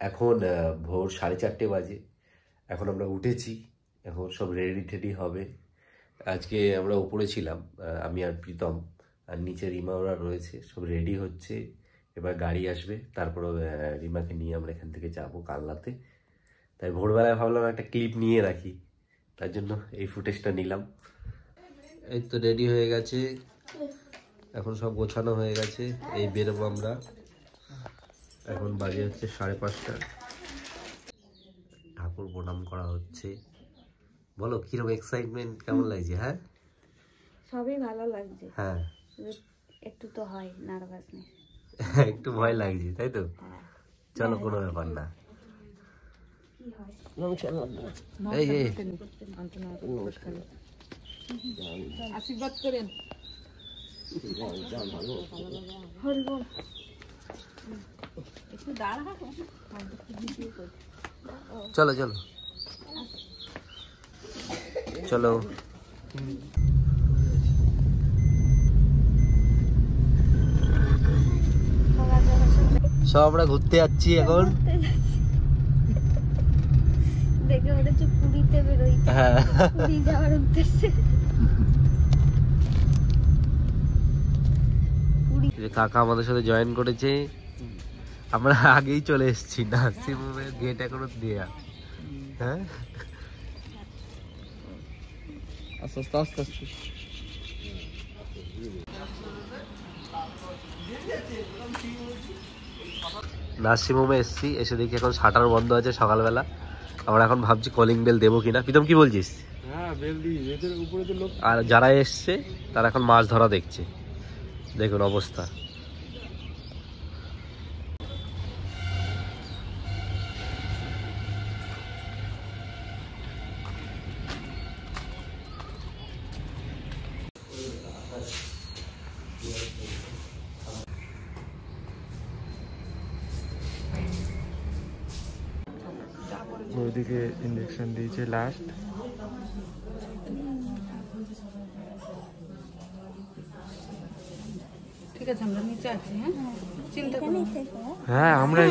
এখন ভোর 4:30 বাজে। এখন আমরা উঠেছি, এখন সব রেডি টেডি হবে। আজকে আমরা উপরে ছিলাম, আমি আর প্রীতম, আর নিচে রিমা ওরা রয়েছে, সব রেডি হচ্ছে। এবার গাড়ি আসবে, তারপর রিমাকে নিয়ে আমরা এখান থেকে যাবো কালনাতে। তাই ভোরবেলায় ভাবলাম একটা ক্লিপ নিয়ে রাখি, তার জন্য এই ফুটেজটা নিলাম। এই তো রেডি হয়ে গেছে, এখন সব গোছানো হয়ে গেছে। এই বেরোবো আমরা। এখন বাজে হচ্ছে 5:30। ঠাকুর প্রণাম করা হচ্ছে। বলো কিরকম এক্সাইটমেন্ট, কেমন লাগছে? হ্যাঁ, সবই ভালো লাগছে। হ্যাঁ, একটু তো হয় নার্ভাসনেস, একটু ভয় লাগছে, তাই তো? চলো, কোনো ব্যাপার না। এই আশীর্বাদ করেন। চলো চলো চলো। সব আমরা ঘুরতে যাচ্ছি এখন। দেখে মনে হচ্ছে পুরীতে বেরোই। হ্যাঁ, পুরী যাওয়ার উদ্দেশ্যে। কাকা আমাদের সাথে জয়েন করেছে। আমরা আগেই চলে এসেছি, নার্সিংহোমের গেট এখনো দেয়া। হ্যাঁ, আস্তে আস্তে আস্তে। নার্সিংহোমে এসেছি, এসে দেখি এখন শাটার বন্ধ আছে সকালবেলা। আমরা এখন ভাবছি কলিং বেল দেবো কিনা। প্রীতম কি বলছিস? আর যারা এসছে তারা এখন মাছ ধরা দেখছে। দেখুন অবস্থা। ওইদিকে ইঞ্জেকশন দিয়েছে লাস্ট। ঠিক আছে, আমরা নিচে আছি। হ্যাঁ, চিন্তা করো। হ্যাঁ, আমরা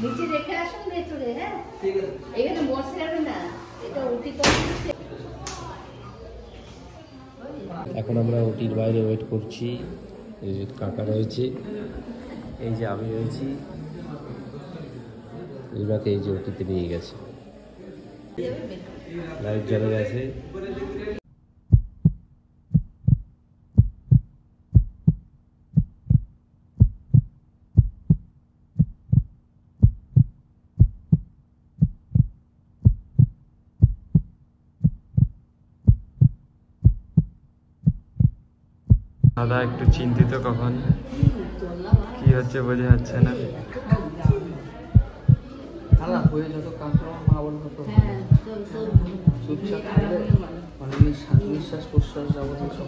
নিচে রেখে আসুন ভেতরে। হ্যাঁ, এখানে বসে যাবে না, এটা ওটি। এখন আমরা ওটির বাইরে ওয়েট করছি। এই যে কাকা রয়েছে, এই যে আমি রয়েছি। রিমাকে এই যে ওটিতে নিয়ে গেছে, লাইট জ্বলে গেছে। দাদা একটু চিন্তিত, কখন কি হচ্ছে বোঝা যাচ্ছে না। নিঃশ্বাস প্রশ্বাস যাবতীয় সব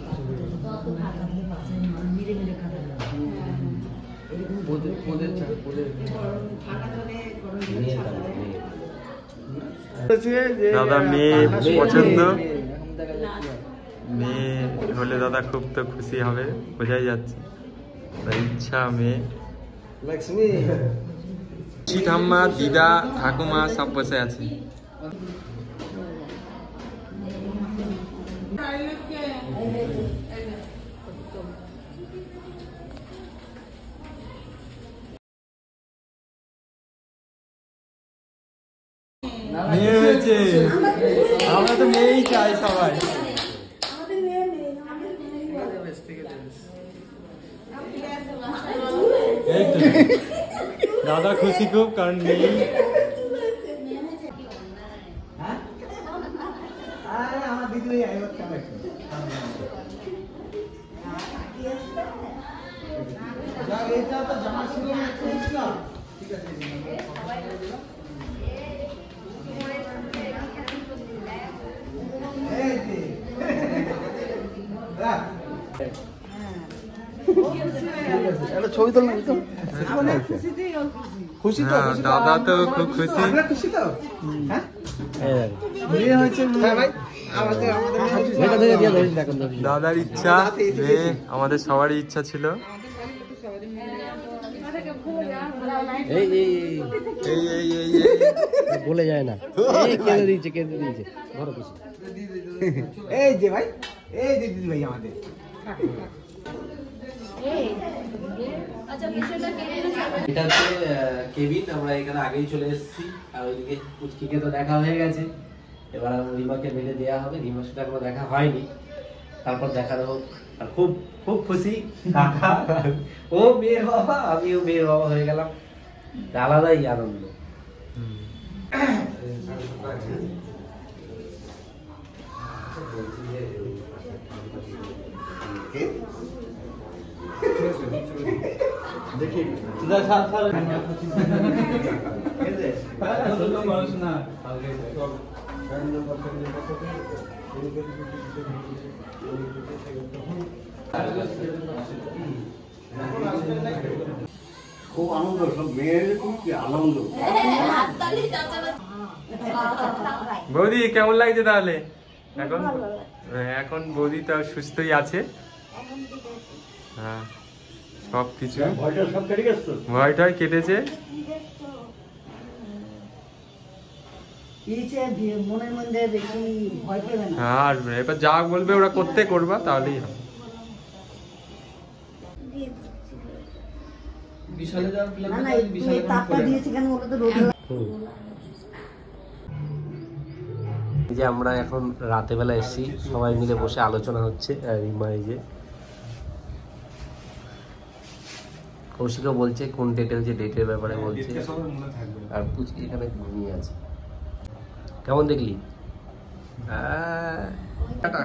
দাদা মেয়ে পছন্দ, মেয়ে হলে দাদা খুব তো খুশি হবে, বোঝাই যাচ্ছে। ইচ্ছা মেয়ে। লক্ষ্মী ঠাম্মা, দিদা, ঠাকুমা সব বসে আছে। মেয়ে হয়েছে, আমরা তো মেয়েই চাই সবাই। এই তো দাদা খুশি খুব, কারণ মেয়ে। আমার দিদি এটা তো জামা ছিল না, ঠিক আছে। একটা ছবি তোল না তো খুশি তো হ্যাঁ, দাদা তো খুব খুশি। আমরা খুশি তো হ্যাঁ বিয়ে হয়েছে হ্যাঁ ভাই আমাদের এটা থেকে দিয়ে ধরে দেখুন দাদার ইচ্ছা, মেয়ে, আমাদের সবারই ইচ্ছা ছিল। এই এই এই এই এই বলে যায় না এই কেঁদে দিয়েছে ধরো খুশি এই যে ভাই এই যে দিদি ভাই আমাদের এটা হচ্ছে কেবিন। আমরা এখানে আগেই চলে এসেছি, আর ওইদিকে পুচকিকে তো দেখা হয়ে গেছে। এবার রিমাকে মেলে দেওয়া হবে, রিমার সাথে এখনো দেখা হয়নি, তারপর দেখানো হোক। আর খুব খুব খুশি কাকা, ও মেয়ের বাবা, আমিও মেয়ের বাবা হয়ে গেলাম, আলাদাই আনন্দ। খুব আনন্দ, সব মেয়ের খুব কি আনন্দ। বৌদি কেমন লাগছে তাহলে এখন? এখন বৌদি তো সুস্থই আছে। হ্যাঁ, সবকিছু ভয়টা সব কেটে গেছে তো? ভয়টাই কেটেছে। মনের মধ্যে বেশি ভয় পেবে না। হ্যাঁ, আসবে এবার যা বলবে ওরা করতে করবা, তাহলেই হবে। না না এই তাপটা দিয়েছি কেন ওটা তো রোদ এই যে আমরা এখন রাতে বেলা এসেছি, সবাই মিলে বসে আলোচনা হচ্ছে। আর রিমা এই যে কৌশিকও বলছে কোন ডেটের, যে ডেটের ব্যাপারে বলছে। আর পুচকি এখানে ঘুমিয়ে আছে। কেমন দেখলি? টাটা।